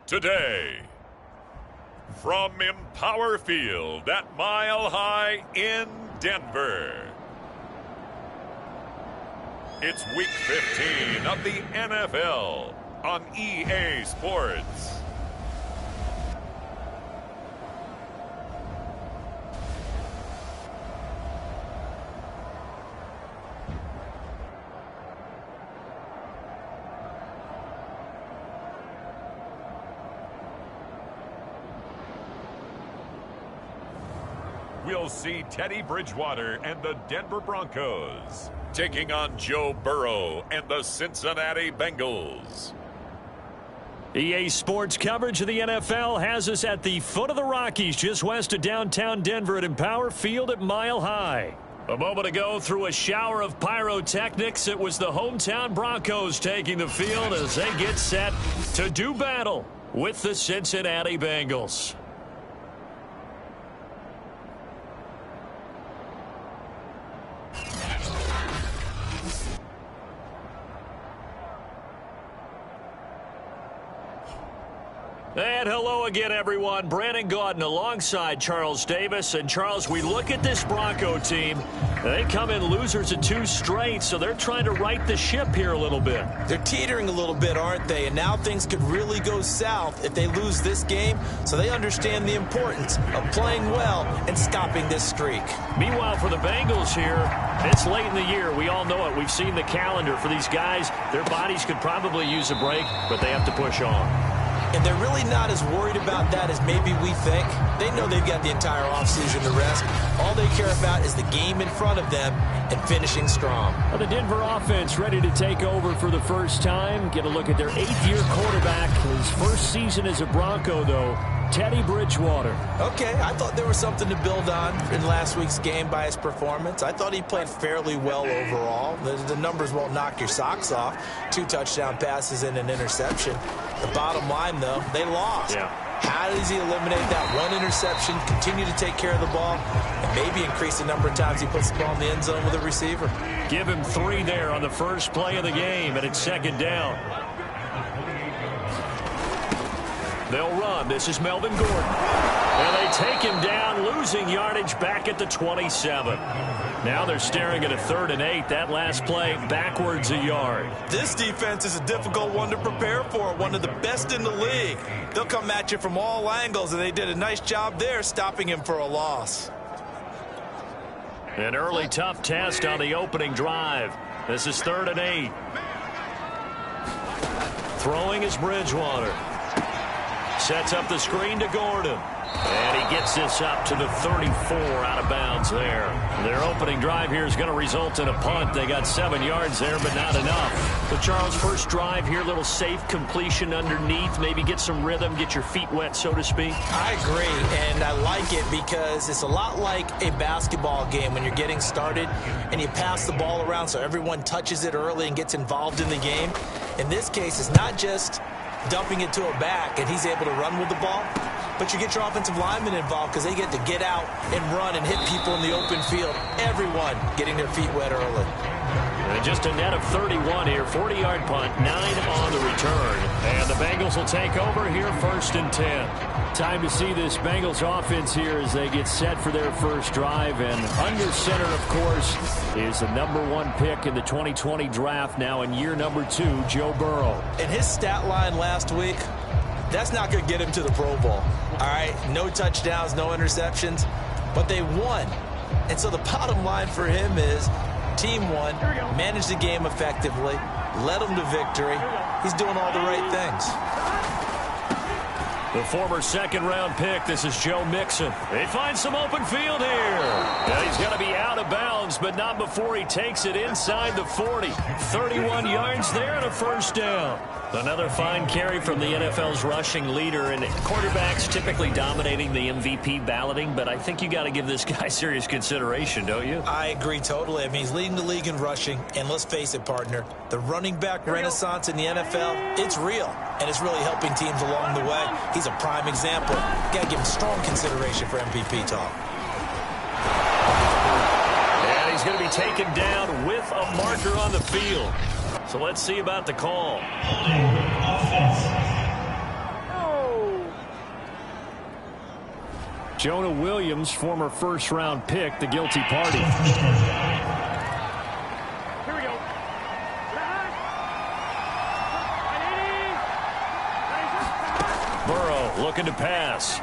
today. From Empower Field at Mile High in Denver, it's Week 15 of the NFL on EA Sports. We'll see Teddy Bridgewater and the Denver Broncos taking on Joe Burrow and the Cincinnati Bengals. EA Sports coverage of the NFL has us at the foot of the Rockies, just west of downtown Denver at Empower Field at Mile High. A moment ago, through a shower of pyrotechnics, it was the hometown Broncos taking the field as they get set to do battle with the Cincinnati Bengals. And hello again, everyone. Brandon Gaudin alongside Charles Davis. And, Charles, we look at this Bronco team. They come in losers of 2 straight, so they're trying to right the ship here a little bit. They're teetering a little bit, aren't they? And now things could really go south if they lose this game. So they understand the importance of playing well and stopping this streak. Meanwhile, for the Bengals here, it's late in the year. We all know it. We've seen the calendar for these guys. Their bodies could probably use a break, but they have to push on. And they're really not as worried about that as maybe we think. They know they've got the entire offseason to rest. All they care about is the game in front of them and finishing strong. Well, the Denver offense ready to take over for the first time. Get a look at their 8th-year quarterback. His first season as a Bronco, though, Teddy Bridgewater. Okay, I thought there was something to build on in last week's game by his performance. I thought he played fairly well overall. The numbers won't knock your socks off. 2 touchdown passes and an interception. The bottom line, though, they lost. Yeah. How does he eliminate that 1 interception, continue to take care of the ball, and maybe increase the number of times he puts the ball in the end zone with a receiver? Give him 3 there on the first play of the game, and it's 2nd down. They'll run. This is Melvin Gordon. And they take him down, losing yardage back at the 27. Now they're staring at a 3rd and 8. That last play backwards a yard. This defense is a difficult one to prepare for, one of the best in the league. They'll come at you from all angles, and they did a nice job there stopping him for a loss. An early tough test on the opening drive. This is 3rd and 8. Throwing is Bridgewater. Sets up the screen to Gordon. And he gets this up to the 34 out of bounds there. Their opening drive here is going to result in a punt. They got 7 yards there, but not enough. So, Charles, first drive here, little safe completion underneath. Maybe get some rhythm, get your feet wet, so to speak. I agree, and I like it because it's a lot like a basketball game when you're getting started and you pass the ball around so everyone touches it early and gets involved in the game. In this case, it's not just dumping it to a back and he's able to run with the ball, but you get your offensive linemen involved because they get to get out and run and hit people in the open field. Everyone getting their feet wet early. And just a net of 31 here, 40-yard punt, 9 on the return. And the Bengals will take over here, 1st and 10. Time to see this Bengals offense here as they get set for their first drive. And under center, of course, is the #1 pick in the 2020 draft, now in year number 2, Joe Burrow. And his stat line last week, that's not going to get him to the Pro Bowl. All right, no touchdowns, no interceptions, but they won. And so the bottom line for him is team won, managed the game effectively, led them to victory. He's doing all the right things. The former 2nd-round pick, this is Joe Mixon. They find some open field here. Now he's going to be out of bounds, but not before he takes it inside the 40. 31 yards there and a 1st down. Another fine carry from the NFL's rushing leader, and quarterbacks typically dominating the MVP balloting, but I think you got to give this guy serious consideration, don't you? I agree totally. I mean, he's leading the league in rushing, and let's face it, partner, the running back renaissance in the NFL, it's real, and it's really helping teams along the way. He's a prime example. Got to give him strong consideration for MVP talk. And he's going to be taken down with a marker on the field. So let's see about the call. Jonah Williams, former first-round pick, the guilty party. Burrow looking to pass.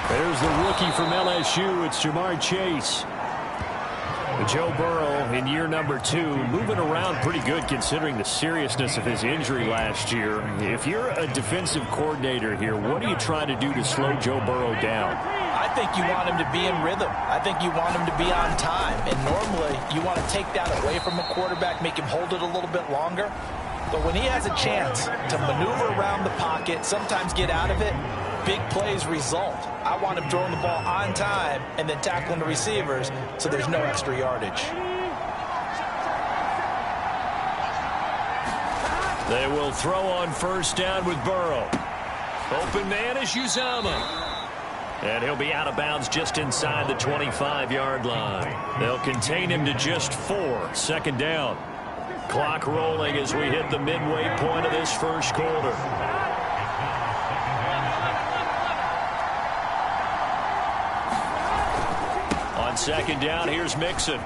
There's the rookie from LSU. It's Jamar Chase. Joe Burrow in year number 2, moving around pretty good considering the seriousness of his injury last year. If you're a defensive coordinator here, what are you trying to do to slow Joe Burrow down? I think you want him to be in rhythm. I think you want him to be on time. And normally you want to take that away from a quarterback, make him hold it a little bit longer. But when he has a chance to maneuver around the pocket, sometimes get out of it, big plays result. I want him throwing the ball on time and then tackling the receivers so there's no extra yardage. They will throw on first down with Burrow. Open man is Uzomah. And he'll be out of bounds just inside the 25-yard line. They'll contain him to just 4. Second down. Clock rolling as we hit the midway point of this first quarter. On second down, here's Mixon.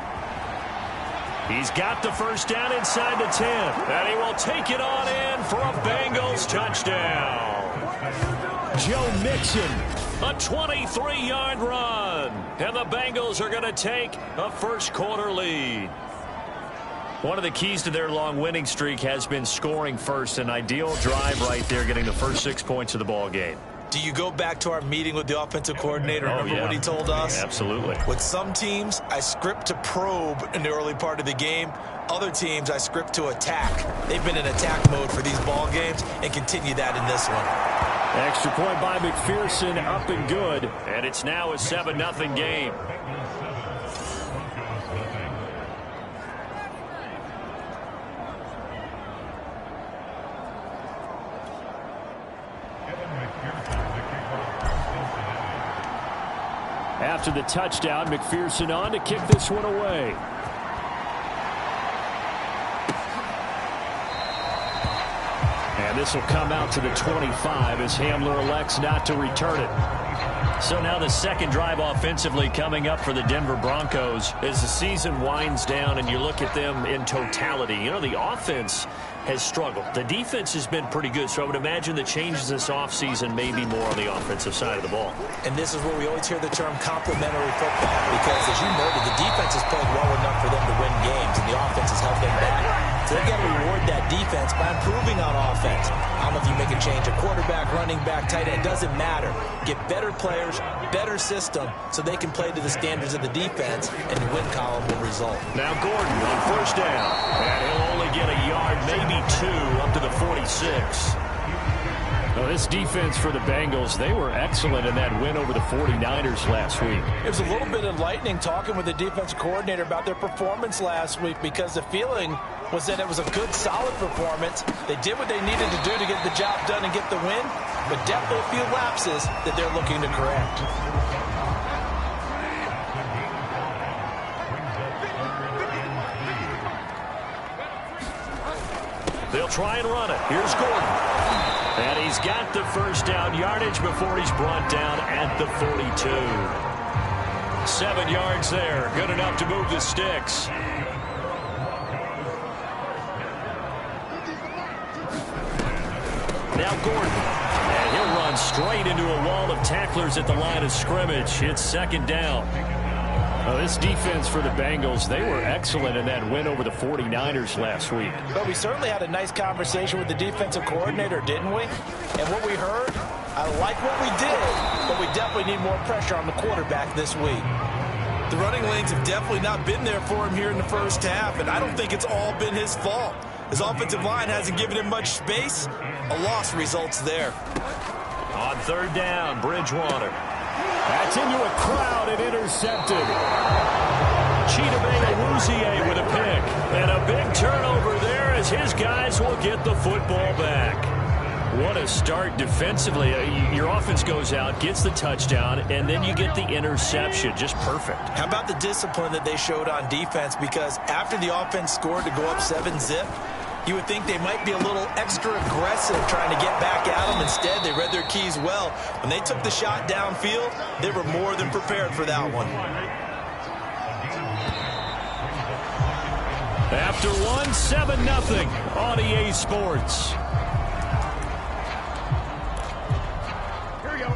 He's got the first down inside the 10. And he will take it on in for a Bengals touchdown. Joe Mixon, a 23-yard run. And the Bengals are going to take a first quarter lead. One of the keys to their long winning streak has been scoring first. An ideal drive right there, getting the first 6 points of the ball game. Do you go back to our meeting with the offensive coordinator? Remember what he told us? Absolutely. With some teams, I script to probe in the early part of the game. Other teams, I script to attack. They've been in attack mode for these ball games and continue that in this one. Extra point by McPherson, up and good. And it's now a 7-0 game. After the touchdown, McPherson on to kick this one away. And this will come out to the 25 as Hamler elects not to return it. So now the second drive offensively coming up for the Denver Broncos as the season winds down and you look at them in totality. You know, the offense has struggled. The defense has been pretty good, so I would imagine the changes this offseason may be more on the offensive side of the ball. And this is where we always hear the term complementary football because, as you noted, the defense has played well enough for them to win games, and the offense has held them back. So they've got to reward that defense by improving on offense. I don't know if you make a change, a quarterback, running back, tight end, it doesn't matter. Get better players, better system, so they can play to the standards of the defense, and the win column will result. Now Gordon on first down, and he'll only get a yard, maybe 2, up to the 46. Well, this defense for the Bengals, they were excellent in that win over the 49ers last week. It was a little bit enlightening talking with the defensive coordinator about their performance last week because the feeling was that it was a good, solid performance. They did what they needed to do to get the job done and get the win, but definitely a few lapses that they're looking to correct. They'll try and run it. Here's Gordon. And he's got the first down yardage before he's brought down at the 42. 7 yards there. Good enough to move the sticks. Now Gordon. And he'll run straight into a wall of tacklers at the line of scrimmage. It's second down. Well, this defense for the Bengals, they were excellent in that win over the 49ers last week. But we certainly had a nice conversation with the defensive coordinator, didn't we? And what we heard, I like what we did, but we definitely need more pressure on the quarterback this week. The running lanes have definitely not been there for him here in the first half, and I don't think it's all been his fault. His offensive line hasn't given him much space. A loss results there. On third down, Bridgewater. That's into a crowd and intercepted. Chidobe with a pick. And a big turnover there as his guys will get the football back. What a start defensively. Your offense goes out, gets the touchdown, and then you get the interception. Just perfect. How about the discipline that they showed on defense? Because after the offense scored to go up 7-zip, you would think they might be a little extra aggressive trying to get back at them and Instead, they read their keys well. When they took the shot downfield, they were more than prepared for that one. After one, 7-0 on EA Sports. Here we go.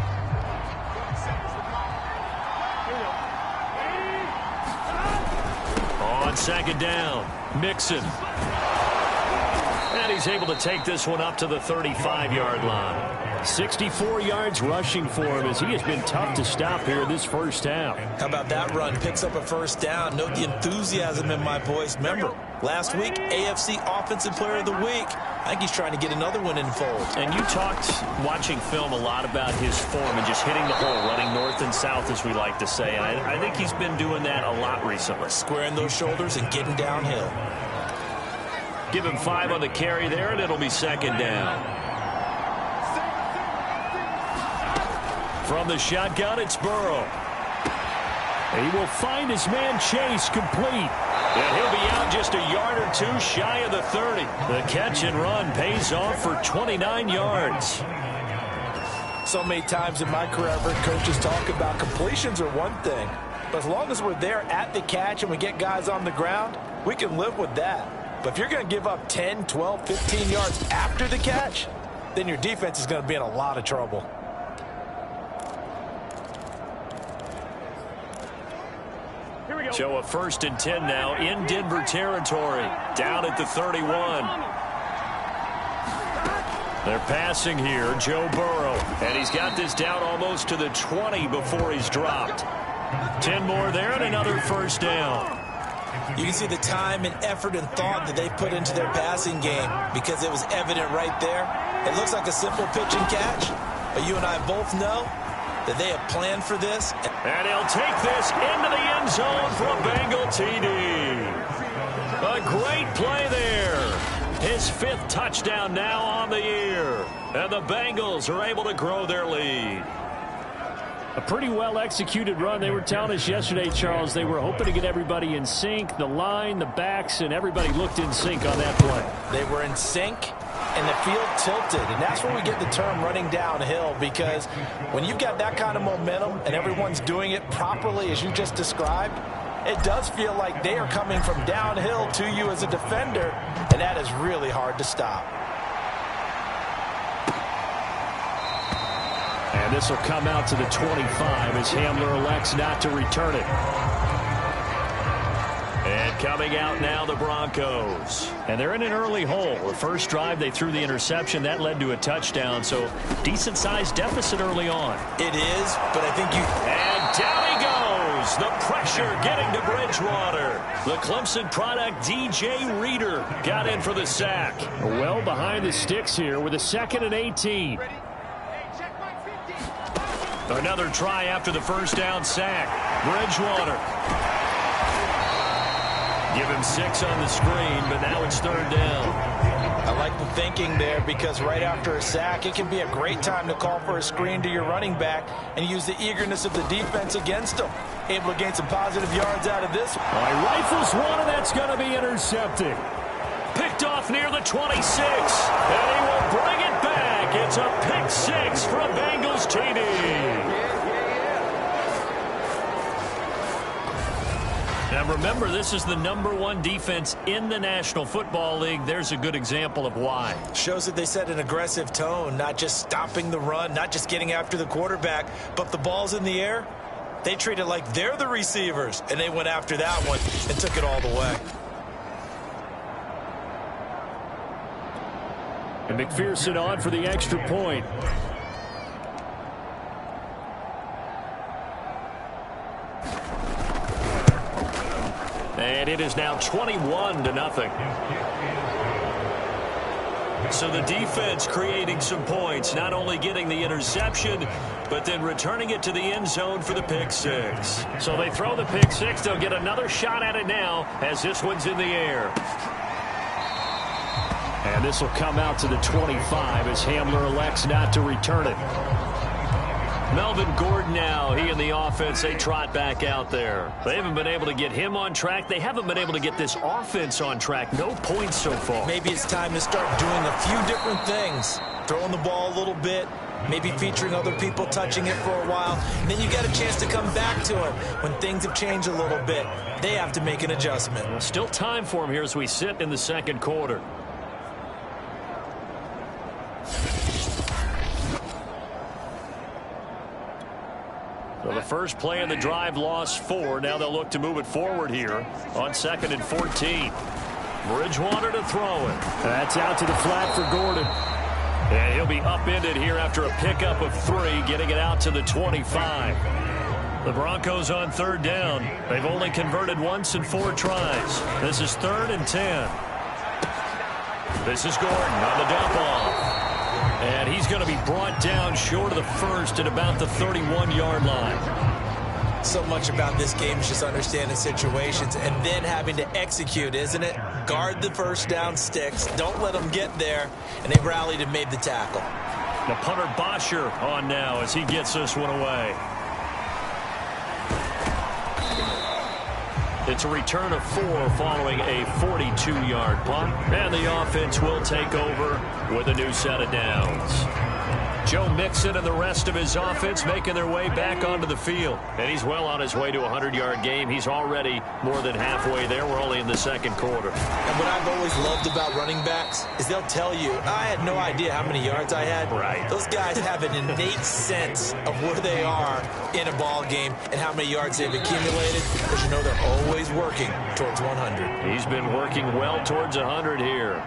On second down, Mixon. And he's able to take this one up to the 35-yard line. 64 yards rushing for him as he has been tough to stop here this first half. How about that run? Picks up a first down. Note the enthusiasm in my voice. Remember, last week, AFC Offensive Player of the Week. I think he's trying to get another one in the fold. And you talked, watching film, a lot about his form and just hitting the hole, running north and south, as we like to say. And I think he's been doing that a lot recently. Squaring those shoulders and getting downhill. Give him 5 on the carry there, and it'll be second down. From the shotgun, it's Burrow. He will find his man Chase complete. And he'll be out just a yard or two shy of the 30. The catch and run pays off for 29 yards. So many times in my career, I've heard coaches talk about completions are one thing. But as long as we're there at the catch and we get guys on the ground, we can live with that. But if you're going to give up 10, 12, 15 yards after the catch, then your defense is going to be in a lot of trouble. So a 1st and 10 now in Denver territory. Down at the 31. They're passing here, Joe Burrow. And he's got this down almost to the 20 before he's dropped. 10 more there and another first down. You can see the time and effort and thought that they put into their passing game because it was evident right there. It looks like a simple pitch and catch, but you and I both know that they have planned for this. And he'll take this into the end zone for a Bengal TD. A great play there. His 5th touchdown now on the year. And the Bengals are able to grow their lead. A pretty well-executed run. They were telling us yesterday, Charles, they were hoping to get everybody in sync. The line, the backs, and everybody looked in sync on that play. They were in sync, and the field tilted. And that's where we get the term running downhill, because when you've got that kind of momentum and everyone's doing it properly as you just described, it does feel like they are coming from downhill to you as a defender, and that is really hard to stop. And this will come out to the 25 as Hamler elects not to return it. And coming out now, the Broncos. And they're in an early hole. The first drive, they threw the interception. That led to a touchdown, so decent-sized deficit early on. It is, but I think you... And down he goes. The pressure getting to Bridgewater. The Clemson product, DJ Reader, got in for the sack. Well behind the sticks here with a 2nd and 18. Another try after the first down sack. Bridgewater. Give him 6 on the screen, but now it's 3rd down. I like the thinking there, because right after a sack, it can be a great time to call for a screen to your running back and use the eagerness of the defense against him. Able to gain some positive yards out of this. Rifles one, and that's going to be intercepted. Picked off near the 26, and he will bring it back. It's a pick 6 for a Bengals TD. Now remember, this is the #1 defense in the National Football League. There's a good example of why. Shows that they set an aggressive tone, not just stopping the run, not just getting after the quarterback, but if the ball's in the air, they treat it like they're the receivers, and they went after that one and took it all the way. And McPherson on for the extra point. And it is now 21-0. So the defense creating some points, not only getting the interception, but then returning it to the end zone for the pick 6. So they throw the pick 6. They'll get another shot at it now as this one's in the air. And this will come out to the 25 as Hamler elects not to return it. Melvin Gordon now, he and the offense, they trot back out there. They haven't been able to get him on track. They haven't been able to get this offense on track. No points so far. Maybe it's time to start doing a few different things. throwing the ball a little bit, maybe featuring other people touching it for a while, and then you get a chance to come back to it when things have changed a little bit. They have to make an adjustment. Well, still time for him here as we sit in the second quarter. So the first play of the drive lost 4. Now they'll look to move it forward here on 2nd and 14. Bridgewater to throw it. That's out to the flat for Gordon. And he'll be upended here after a pickup of 3, getting it out to the 25. The Broncos on 3rd down. They've only converted once in 4 tries. This is 3rd and 10. This is Gordon on the dump off. And he's going to be brought down short of the first at about the 31-yard line. So much about this game is just understanding situations and then having to execute, isn't it? Guard the first down sticks. Don't let them get there. And they rallied and made the tackle. The punter Bosher on now as he gets this one away. It's a return of 4 following a 42-yard punt. And the offense will take over with a new set of downs. Joe Mixon and the rest of his offense making their way back onto the field. And he's well on his way to a 100-yard game. He's already more than halfway there. We're only in the second quarter. And what I've always loved about running backs is they'll tell you, I had no idea how many yards I had. Right. Those guys have an innate sense of where they are in a ball game and how many yards they've accumulated, because you know they're always working towards 100. He's been working well towards 100 here.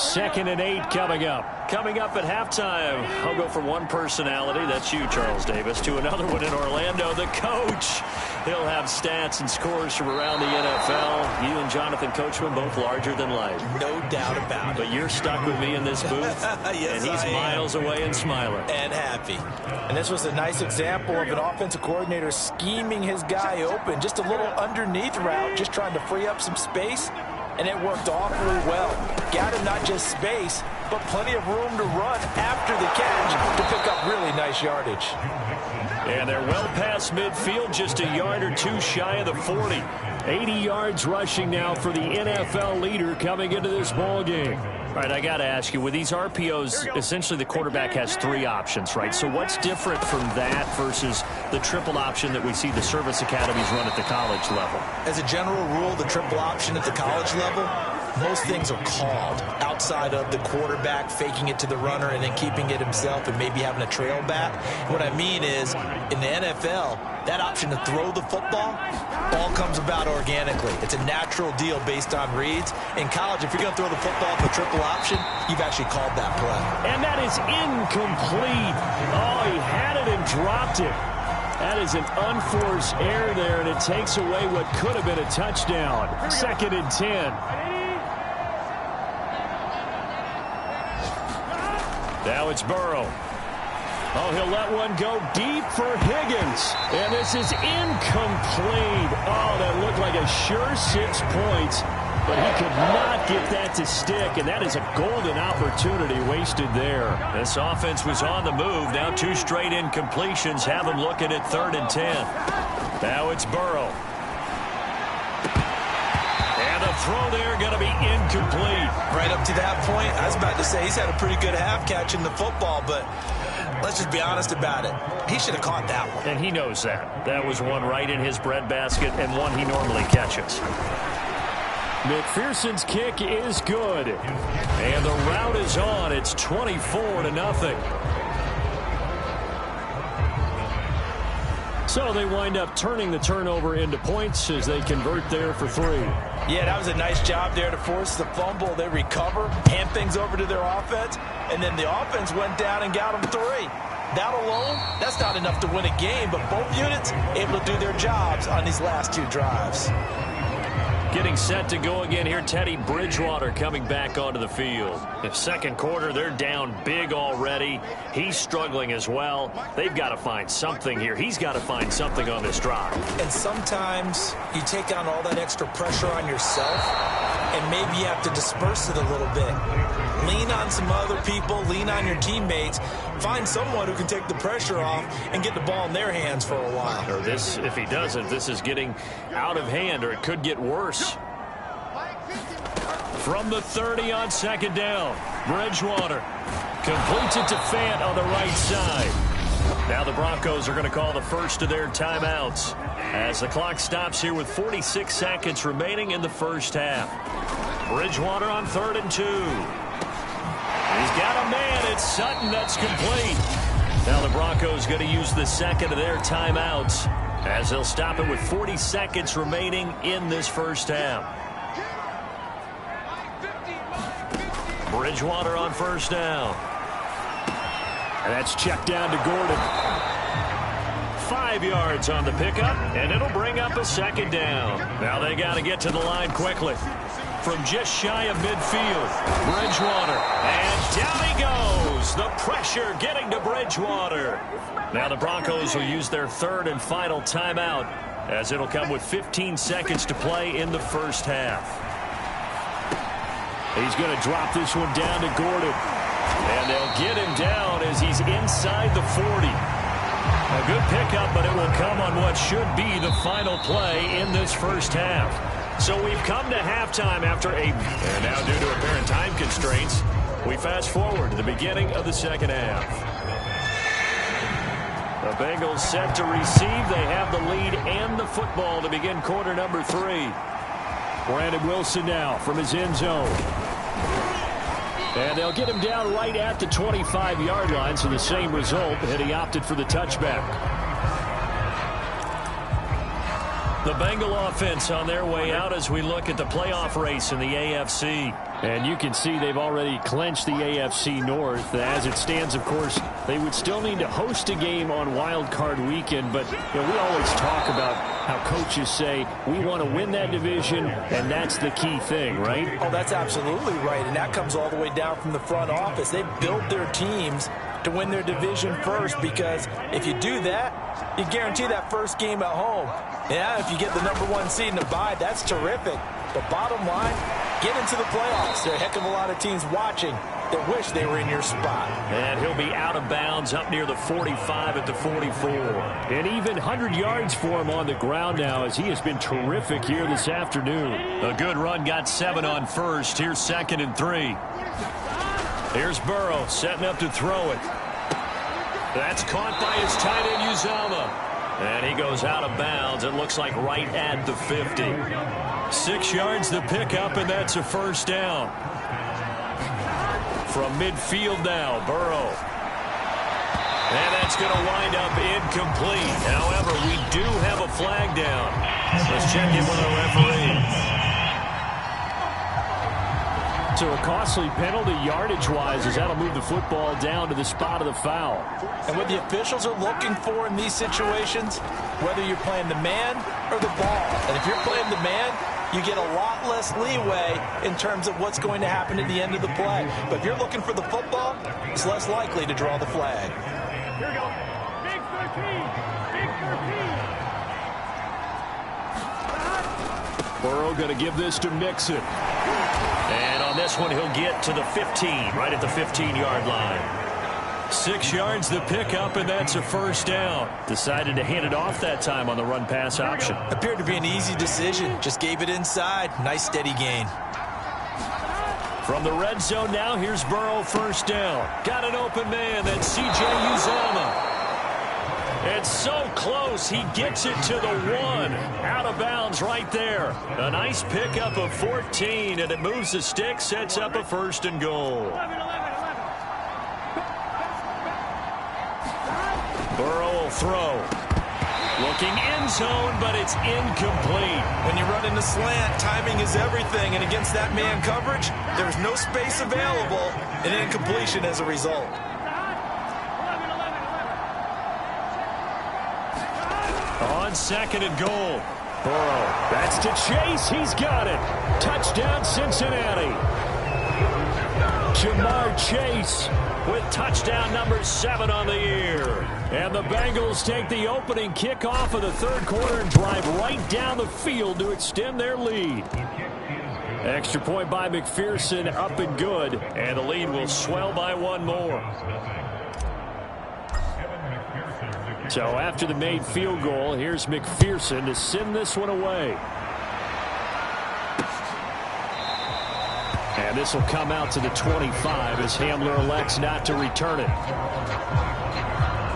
2nd and 8 coming up. Coming up at halftime, I'll go from one personality, that's you, Charles Davis, to another one in Orlando, the coach. He'll have stats and scores from around the NFL. You and Jonathan Coachman, both larger than life. No doubt about it. But you're stuck with me in this booth, yes, and he's miles away and smiling. And happy. And this was a nice example of an offensive coordinator scheming his guy open. Just a little underneath route, just trying to free up some space. And it worked awfully well. Got him not just space, but plenty of room to run after the catch to pick up really nice yardage. And they're well past midfield, just a yard or 2 shy of the 40. 80 yards rushing now for the NFL leader coming into this ball game. All right, I got to ask you, with these RPOs, essentially the quarterback has 3 options, right? So what's different from that versus the triple option that we see the service academies run at the college level? As a general rule, the triple option at the college level, most things are called outside of the quarterback faking it to the runner and then keeping it himself and maybe having a trail back. What I mean is, in the NFL, that option to throw the football all comes about organically. It's a natural deal based on reads. In college, if you're going to throw the football with a triple option, you've actually called that play. And that is incomplete. Oh, he had it and dropped it. That is an unforced error there, and it takes away what could have been a touchdown. 2nd and 10. Now it's Burrow. Oh, he'll let one go deep for Higgins. And this is incomplete. Oh, that looked like a sure 6 points. But he could not get that to stick. And that is a golden opportunity wasted there. This offense was on the move. Now 2 straight incompletions have them looking at 3rd and 10. Now it's Burrow. And the throw there going to be incomplete. Right up to that point, I was about to say he's had a pretty good half catching the football, but let's just be honest about it. He should have caught that one. And he knows that. That was one right in his breadbasket and one he normally catches. McPherson's kick is good. And the route is on. It's 24-0. So they wind up turning the turnover into points as they convert there for 3. Yeah, that was a nice job there to force the fumble. They recover, hand things over to their offense, and then the offense went down and got them 3. That alone, that's not enough to win a game, but both units able to do their jobs on these last 2 drives. Getting set to go again here, Teddy Bridgewater coming back onto the field. The second quarter, they're down big already. He's struggling as well. They've got to find something here. He's got to find something on this drive. And sometimes you take on all that extra pressure on yourself, and maybe you have to disperse it a little bit. Lean on some other people, lean on your teammates, find someone who can take the pressure off and get the ball in their hands for a while. Or this, if he doesn't, this is getting out of hand, or it could get worse. From the 30 on second down, Bridgewater completes it to Fant on the right side. Now the Broncos are going to call the first of their timeouts as the clock stops here with 46 seconds remaining in the first half. Bridgewater on 3rd and 2. He's got a man. It's Sutton. That's complete. Now the Broncos going to use the second of their timeouts as they'll stop it with 40 seconds remaining in this first half. Bridgewater on first down. And that's checked down to Gordon. 5 yards on the pickup, and it'll bring up a second down. Now they got to get to the line quickly. From just shy of midfield, Bridgewater. And down he goes. The pressure getting to Bridgewater. Now the Broncos will use their 3rd and final timeout as it'll come with 15 seconds to play in the first half. He's going to drop this one down to Gordon. And they'll get him down as he's inside the 40. A good pickup, but it will come on what should be the final play in this first half. So we've come to halftime after and now due to apparent time constraints, we fast forward to the beginning of the second half. The Bengals set to receive. They have the lead and the football to begin quarter number 3. Brandon Wilson now from his end zone. And they'll get him down right at the 25-yard line, so the same result, and he opted for the touchback. The Bengal offense on their way out as we look at the playoff race in the AFC. And you can see they've already clinched the AFC North. As it stands, of course, they would still need to host a game on Wild Card Weekend. But we always talk about how coaches say we want to win that division, and that's the key thing, right? Oh, that's absolutely right. And that comes all the way down from the front office. They built their teams to win their division first, because if you do that, you guarantee that first game at home. Yeah, if you get the #1 seed in the bye, that's terrific. But bottom line, get into the playoffs. There are a heck of a lot of teams watching that wish they were in your spot. And he'll be out of bounds up near the 45 at the 44. And even 100 yards for him on the ground now, as he has been terrific here this afternoon. A good run, got 7 on first. Here's 2nd and 3. Here's Burrow setting up to throw it. That's caught by his tight end, Uzomah. And he goes out of bounds. It looks like right at the 50. 6 yards the pickup, and that's a first down. From midfield now, Burrow. And that's going to wind up incomplete. However, we do have a flag down. Let's check in with our referee. So a costly penalty yardage-wise, as that'll move the football down to the spot of the foul. And what the officials are looking for in these situations, whether you're playing the man or the ball. And if you're playing the man, you get a lot less leeway in terms of what's going to happen at the end of the play. But if you're looking for the football, it's less likely to draw the flag. Here we go. Big 13. Big 13. Burrow going to give this to Mixon. And on this one, he'll get to the 15, right at the 15-yard line. 6 yards the pickup, and that's a first down. Decided to hand it off that time on the run-pass option. Appeared to be an easy decision. Just gave it inside. Nice steady gain. From the red zone now, here's Burrow, first down. Got an open man. That's C.J. Uzomah. It's so close. He gets it to the 1. Out of bounds right there. A nice pickup of 14, and it moves the stick, sets up a 1st and goal. 11. Burrow will throw. Looking end zone, but it's incomplete. When you run into slant, timing is everything. And against that man coverage, there's no space available, and incompletion as a result. On 2nd and goal. Burrow. That's to Chase. He's got it. Touchdown, Cincinnati. Jamar Chase with touchdown number 7 on the year. And the Bengals take the opening kickoff of the 3rd quarter and drive right down the field to extend their lead. Extra point by McPherson, up and good. And the lead will swell by 1 more. So after the made field goal, here's McPherson to send this one away. And this will come out to the 25 as Hamler elects not to return it.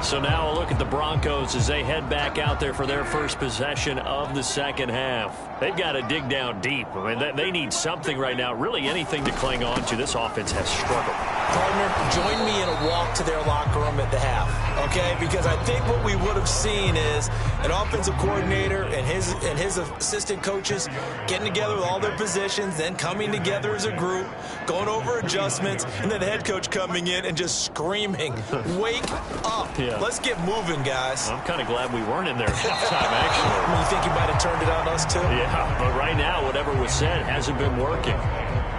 So now a look at the Broncos as they head back out there for their first possession of the second half. They've got to dig down deep. I mean, they need something right now, really anything to cling on to. This offense has struggled. Partner, join me in a walk to their locker room at the half, okay? Because I think what we would have seen is an offensive coordinator and his assistant coaches getting together with all their positions, then coming together as a group, going over adjustments, and then the head coach coming in and just screaming, wake up. Yeah. Let's get moving, guys. I'm kind of glad we weren't in there at halftime, actually. You think you might have turned it on us, too? Yeah, but right now, whatever was said hasn't been working.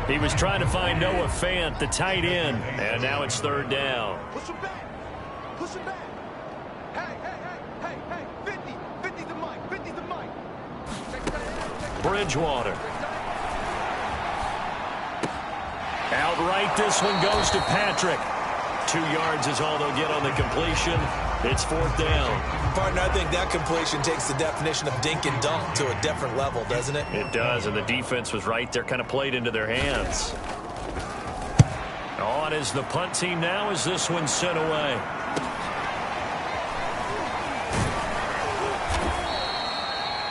He was trying to find Noah Fant, the tight end, and now it's third down. Push him back. Push him back. Hey. 50's the mic. 50's the mic. Bridgewater. Outright, this one goes to Patrick. 2 yards is all they'll get on the completion. It's fourth down. Partner, I think that completion takes the definition of dink and dunk to a different level, doesn't it? It does, and the defense was right there, kind of played into their hands. On is the punt team now as this one's sent away.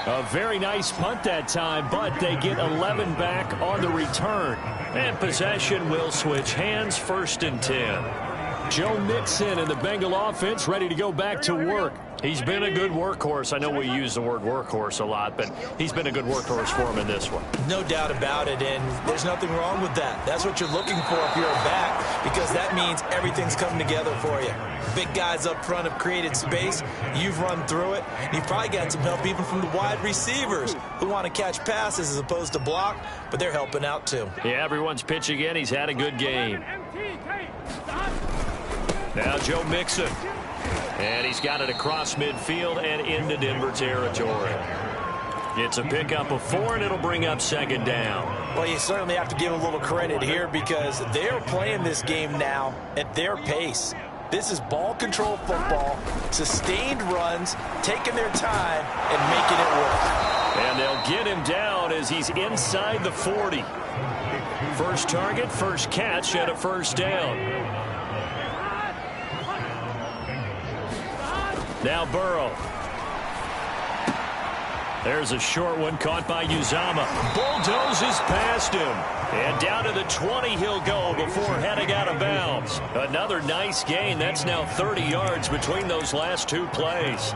A very nice punt that time, but they get 11 back on the return. And possession will switch hands, 1st and 10. Joe Mixon and the Bengal offense ready to go back to work. He's been a good workhorse. I know we use the word workhorse a lot, but he's been a good workhorse for him in this one. No doubt about it, and there's nothing wrong with that. That's what you're looking for if you're a back, because that means everything's coming together for you. Big guys up front have created space. You've run through it. You've probably gotten some help even from the wide receivers who want to catch passes as opposed to block, but they're helping out too. Yeah, everyone's pitching in. He's had a good game. Now Joe Mixon. And he's got it across midfield and into Denver territory. It's a pickup of 4, and it'll bring up 2nd down. Well, you certainly have to give a little credit here because they're playing this game now at their pace. This is ball control football, sustained runs, taking their time, and making it work. And they'll get him down as he's inside the 40. First target, first catch, and a 1st down. Now Burrow. There's a short one caught by Uzama. Bulldozes past him. And down to the 20 he'll go before heading out of bounds. Another nice gain. That's now 30 yards between those last 2 plays.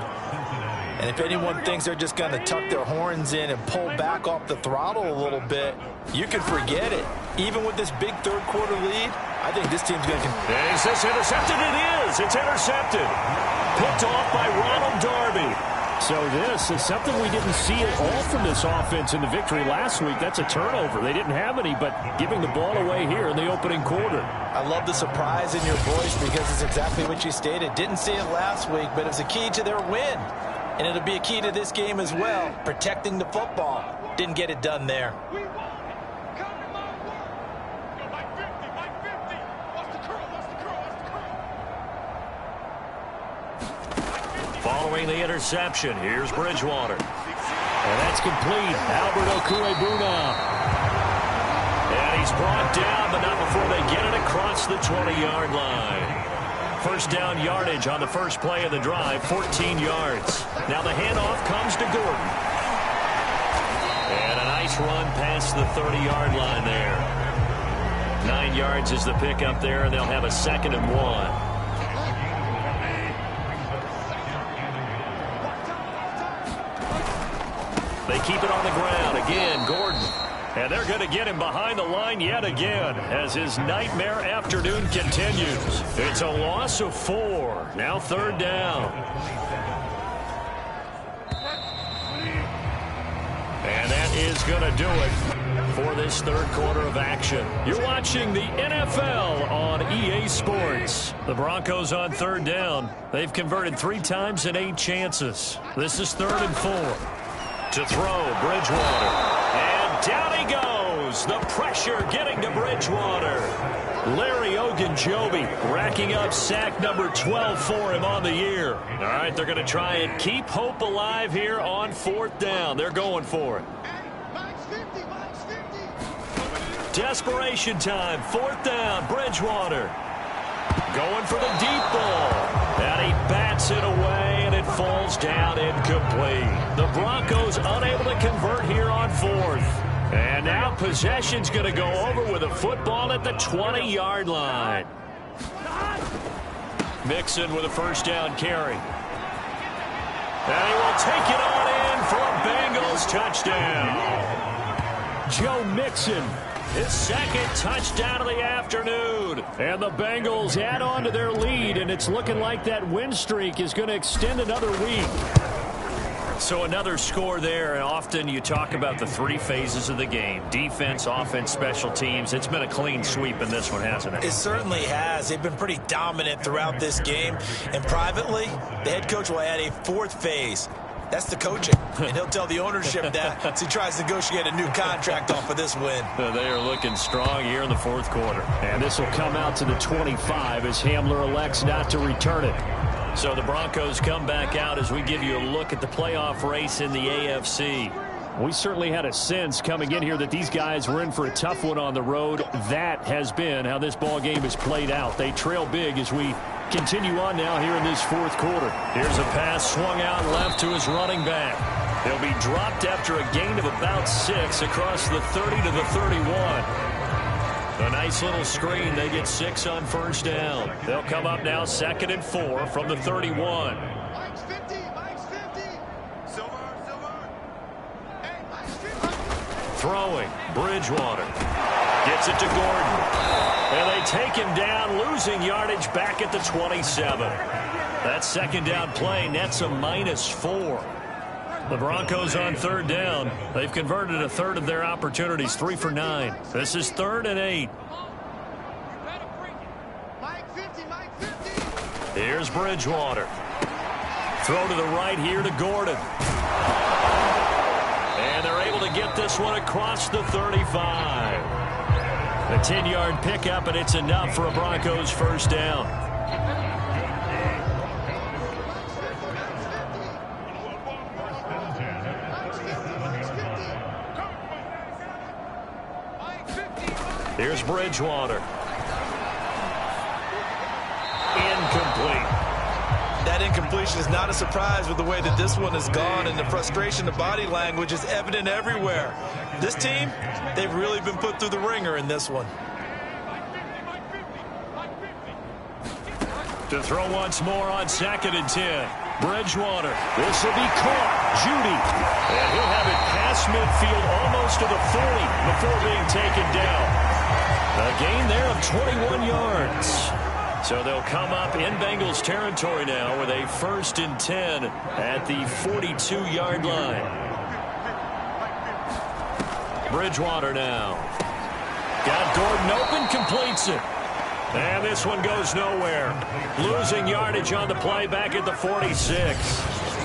And if anyone thinks they're just going to tuck their horns in and pull back off the throttle a little bit, you can forget it. Even with this big third-quarter lead, I think this team's going to... Is this intercepted? It is. It's intercepted. Picked off by Ronald Darby. So this is something we didn't see at all from this offense in the victory last week. That's a turnover. They didn't have any, but giving the ball away here in the opening quarter. I love the surprise in your voice because it's exactly what you stated. Didn't see it last week, but it's a key to their win. And it'll be a key to this game as well, protecting the football. Didn't get it done there. Following the interception, here's Bridgewater. And that's complete. Albert Okwuegbuna. And he's brought down, but not before they get it across the 20-yard line. First down yardage on the first play of the drive, 14 yards. Now the handoff comes to Gordon. And a nice run past the 30-yard line there. 9 yards is the pickup there, and they'll have a 2nd and 1. They keep it on the ground. Again, Gordon. And they're going to get him behind the line yet again as his nightmare afternoon continues. It's a loss of 4. Now 3rd down. And that is going to do it for this 3rd quarter of action. You're watching the NFL on EA Sports. The Broncos on 3rd down. They've converted 3 times in 8 chances. This is 3rd and 4. To throw, Bridgewater. And down he goes. The pressure getting to Bridgewater. Larry Ogunjobi racking up sack number 12 for him on the year. All right, they're going to try and keep hope alive here on 4th down. They're going for it. desperation time. 4th down, Bridgewater. Going for the deep ball. And he bats it away, and it falls down incomplete. The Broncos unable to convert here on 4th. And now possession's going to go over with a football at the 20-yard line. Mixon with a 1st down carry. And he will take it on in for a Bengals touchdown. Joe Mixon, his 2nd touchdown of the afternoon. And the Bengals add on to their lead, and it's looking like that win streak is going to extend another week. So another score there, and often you talk about the 3 phases of the game. Defense, offense, special teams. It's been a clean sweep in this one, hasn't it? It certainly has. They've been pretty dominant throughout this game. And privately, the head coach will add a 4th phase. That's the coaching. And he'll tell the ownership that as he tries to negotiate a new contract off of this win. They are looking strong here in the 4th quarter. And this will come out to the 25 as Hamler elects not to return it. So the Broncos come back out as we give you a look at the playoff race in the AFC. We certainly had a sense coming in here that these guys were in for a tough one on the road. That has been how this ball game has played out. They trail big as we continue on now here in this 4th quarter. Here's a pass swung out left to his running back. He'll be dropped after a gain of about 6 across the 30 to the 31. A nice little screen. They get 6 on 1st down. They'll come up now 2nd and 4 from the 31. Mike's 50, Mike's 50. Silver, silver. Hey, Mike's 50. Throwing, Bridgewater. Gets it to Gordon. And they take him down, losing yardage back at the 27. That 2nd down play nets a -4. The Broncos on 3rd down. They've converted a 1/3 of their opportunities, 3 for 9. This is 3rd and 8. Mike 50, Mike 50. Here's Bridgewater. Throw to the right here to Gordon. And they're able to get this one across the 35. A 10-yard pickup, and it's enough for a Broncos 1st down. Here's Bridgewater. Incomplete. That incompletion is not a surprise with the way that this one has gone, and the frustration, the body language is evident everywhere. This team, they've really been put through the ringer in this one. To throw once more on 2nd and 10. Bridgewater. This will be caught. Judy. And he'll have it past midfield almost to the 40 before being taken down. A gain there of 21 yards. So they'll come up in Bengals territory now with a 1st and 10 at the 42-yard line. Bridgewater now. Got Gordon open, completes it. And this one goes nowhere. Losing yardage on the play back at the 46.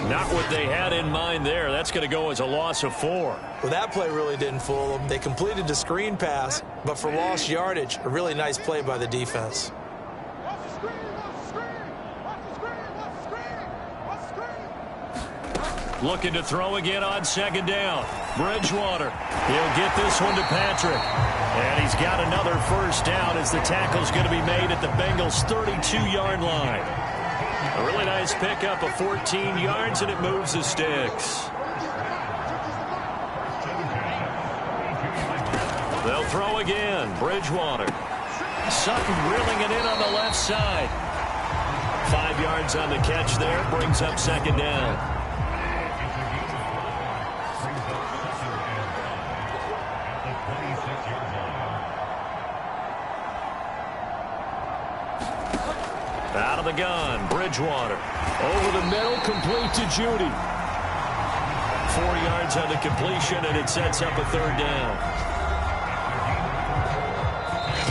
Not what they had in mind there. That's going to go as a loss of 4. Well, that play really didn't fool them. They completed the screen pass, but for lost yardage, a really nice play by the defense. Looking to throw again on 2nd down. Bridgewater. He'll get this one to Patrick. And he's got another 1st down as the tackle's going to be made at the Bengals' 32-yard line. A really nice pickup of 14 yards, and it moves the sticks. They'll throw again. Bridgewater. Sutton reeling it in on the left side. 5 yards on the catch there. Brings up 2nd down. Out of the gun, Bridgewater. Over the middle, complete to Judy. 4 yards on the completion, and it sets up a 3rd down.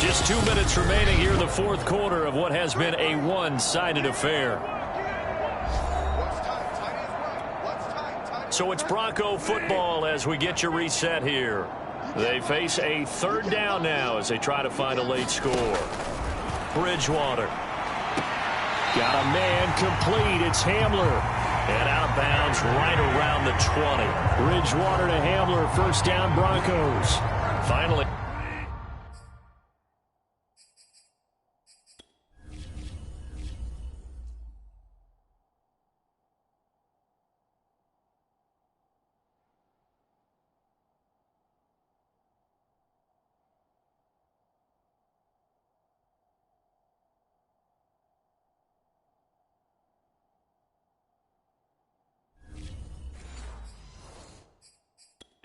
Just 2 minutes remaining here in the 4th quarter of what has been a one-sided affair. So it's Bronco football as we get your reset here. They face a 3rd down now as they try to find a late score. Bridgewater. Got a man complete. It's Hamler. And out of bounds right around the 20. Bridgewater to Hamler. 1st down Broncos. Finally.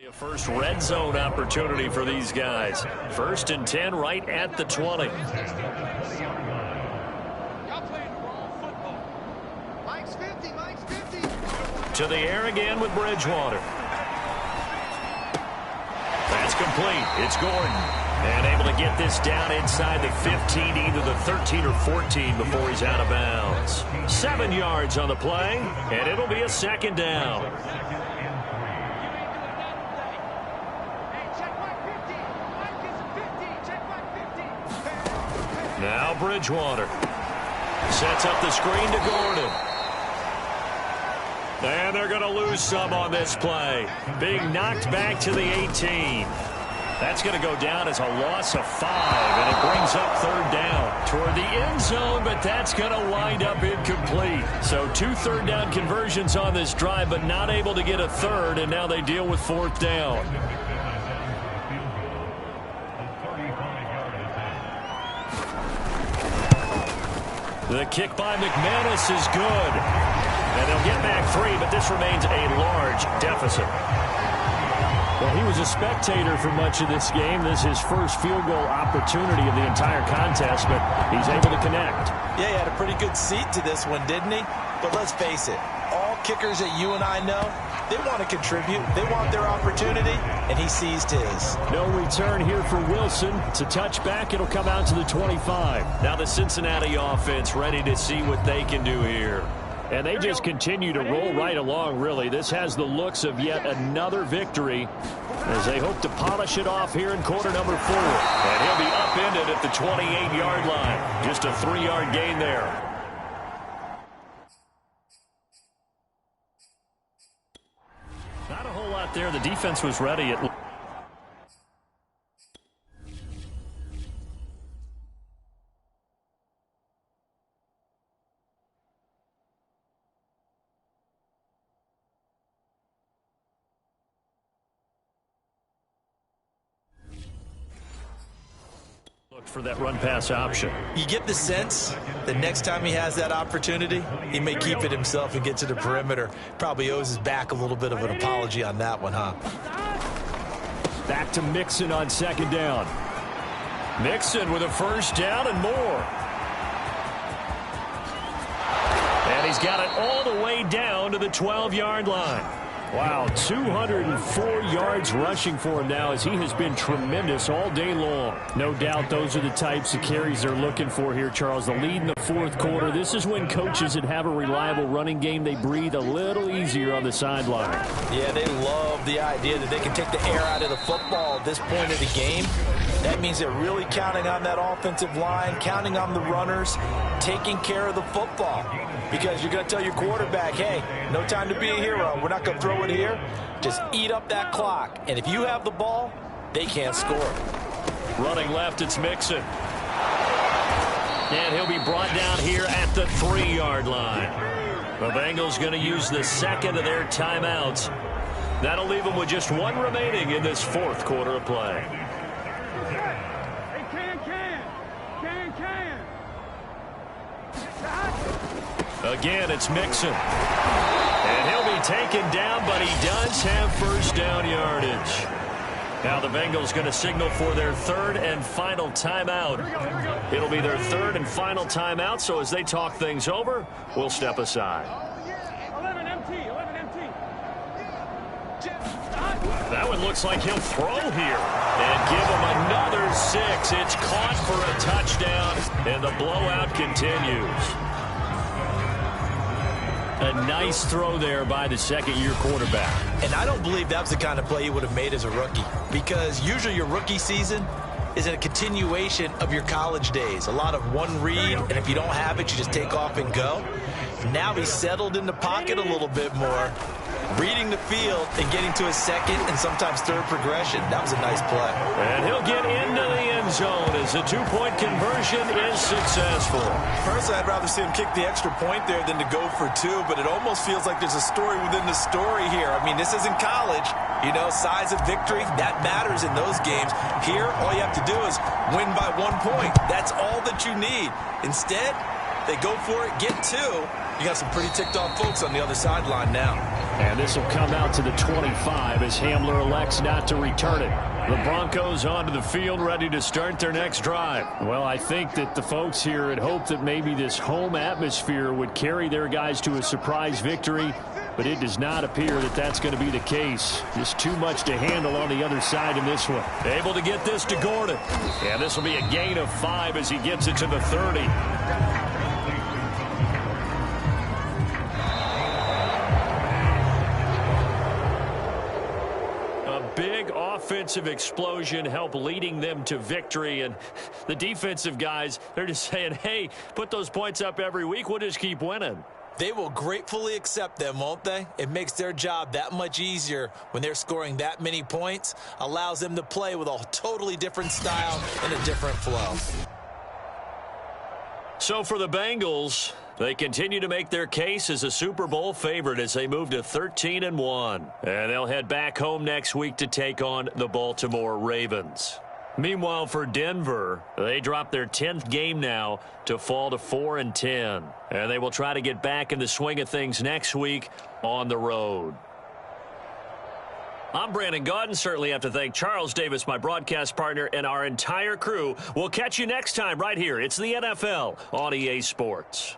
A first red zone opportunity for these guys. 1st and 10 right at the 20. Y'all playing the wrong football. Mike's 50, Mike's 50. To the air again with Bridgewater. That's complete. It's Gordon. And able to get this down inside the 15, either the 13 or 14 before he's out of bounds. 7 yards on the play, and it'll be a 2nd down. Now Bridgewater sets up the screen to Gordon. And they're going to lose some on this play. Being knocked back to the 18. That's going to go down as a loss of 5, and it brings up 3rd down toward the end zone, but that's going to wind up incomplete. So 2 3rd down conversions on this drive, but not able to get a 3rd, and now they deal with 4th down. The kick by McManus is good. And they'll get back 3, but this remains a large deficit. Well, he was a spectator for much of this game. This is his first field goal opportunity of the entire contest, but he's able to connect. Yeah, he had a pretty good seat to this one, didn't he? But let's face it, all kickers that you and I know, they want to contribute. They want their opportunity, and he seized his. No return here for Wilson. It's a touchback. It'll come out to the 25. Now the Cincinnati offense ready to see what they can do here. And they just continue to roll right along, really. This has the looks of yet another victory as they hope to polish it off here in quarter number 4. And he'll be upended at the 28-yard line. Just a 3-yard gain there. Not a whole lot there. The defense was ready. For that run-pass option. You get the sense that next time he has that opportunity, he may keep it himself and get to the perimeter. Probably owes his back a little bit of an apology on that one, huh? Back to Mixon on 2nd down. Mixon with a 1st down and more. And he's got it all the way down to the 12-yard line. Wow, 204 yards rushing for him now as he has been tremendous all day long. No doubt those are the types of carries they're looking for here, Charles. The lead in the 4th quarter. This is when coaches that have a reliable running game, they breathe a little easier on the sideline. Yeah, they love the idea that they can take the air out of the football at this point of the game. That means they're really counting on that offensive line, counting on the runners, taking care of the football. Because you're going to tell your quarterback, hey, no time to be a hero. We're not going to throw it here. Just eat up that clock. And if you have the ball, they can't score. Running left, it's Mixon. And he'll be brought down here at the 3-yard line. The Bengals going to use the 2nd of their timeouts. That'll leave them with just 1 remaining in this 4th quarter of play. Again, it's Mixon. And he'll be taken down, but he does have 1st down yardage. Now the Bengals going to signal for their 3rd and final timeout. It'll be their 3rd and final timeout, so as they talk things over, we'll step aside. 11 empty, 11 empty. That one looks like he'll throw here and give him another 6. It's caught for a touchdown, and the blowout continues. A nice throw there by the 2nd-year quarterback. And I don't believe that was the kind of play he would have made as a rookie, because usually your rookie season is a continuation of your college days. A lot of one read, and if you don't have it, you just take off and go. Now he's settled in the pocket a little bit more, reading the field and getting to his 2nd and sometimes 3rd progression. That was a nice play. And he'll get into the end zone as the 2-point conversion is successful. Personally, I'd rather see him kick the extra point there than to go for 2, but it almost feels like there's a story within the story here. I mean, this isn't college. You know, size of victory, that matters in those games. Here, all you have to do is win by 1 point. That's all that you need. Instead, They go for it, get 2. You got some pretty ticked-off folks on the other sideline now. And this will come out to the 25 as Hamler elects not to return it. The Broncos onto the field, ready to start their next drive. Well, I think that the folks here had hoped that maybe this home atmosphere would carry their guys to a surprise victory, but it does not appear that that's going to be the case. Just too much to handle on the other side in this one. Able to get this to Gordon. And this will be a gain of 5 as he gets it to the 30. Big offensive explosion helped leading them to victory, and the defensive guys, they're just saying, hey, put those points up every week, we'll just keep winning. They will gratefully accept them, won't they? It makes their job that much easier when they're scoring that many points, allows them to play with a totally different style and a different flow. So for the Bengals, they continue to make their case as a Super Bowl favorite as they move to 13-1. And they'll head back home next week to take on the Baltimore Ravens. Meanwhile, for Denver, they dropped their 10th game now to fall to 4-10. And they will try to get back in the swing of things next week on the road. I'm Brandon Gaudin. Certainly have to thank Charles Davis, my broadcast partner, and our entire crew. We'll catch you next time right here. It's the NFL on EA Sports.